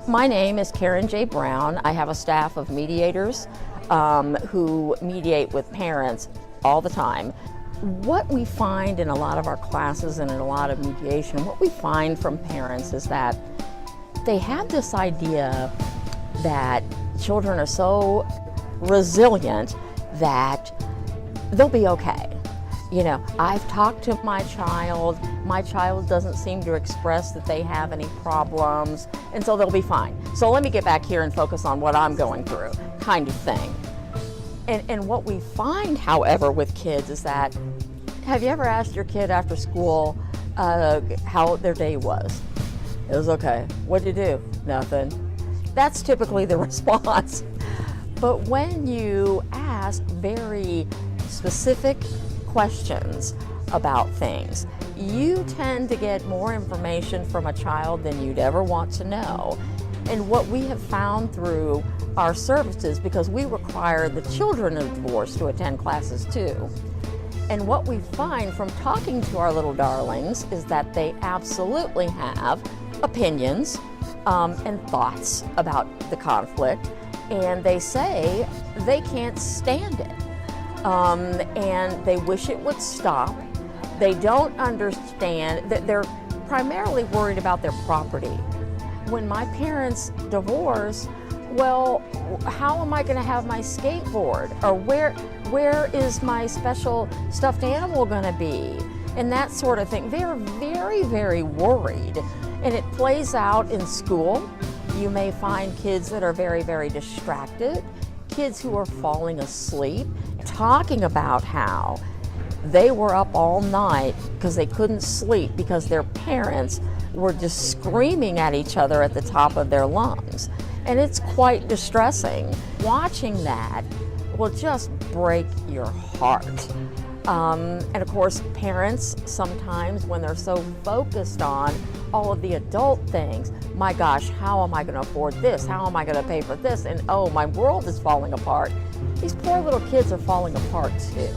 My name is Karen J. Brown. I have a staff of mediators who mediate with parents all the time. What we find in a lot of our classes and in a lot of mediation, what we find from parents is that they have this idea that children are so resilient that they'll be okay. You know, I've talked to my child doesn't seem to express that they have any problems, and so they'll be fine. So let me get back here and focus on what I'm going through, kind of thing. And what we find, however, with kids is that, have you ever asked your kid after school how their day was? It was okay. What'd you do? Nothing. That's typically the response. But when you ask very specific questions about things, you tend to get more information from a child than you'd ever want to know. And what we have found through our services, because we require the children of divorce to attend classes too, and what we find from talking to our little darlings is that they absolutely have opinions and thoughts about the conflict, and they say they can't stand it. And they wish it would stop. They don't understand that they're primarily worried about their property. When my parents divorce, well, how am I going to have my skateboard? Or where is my special stuffed animal going to be? And that sort of thing. They're very, very worried. And it plays out in school. You may find kids that are very, very distracted, kids who are falling asleep, talking about how they were up all night because they couldn't sleep because their parents were just screaming at each other at the top of their lungs. And it's quite distressing. Watching that will just break your heart. And of course, parents sometimes, when they're so focused on all of the adult things, my gosh, how am I going to afford this? How am I going to pay for this? And oh, my world is falling apart. These poor little kids are falling apart too.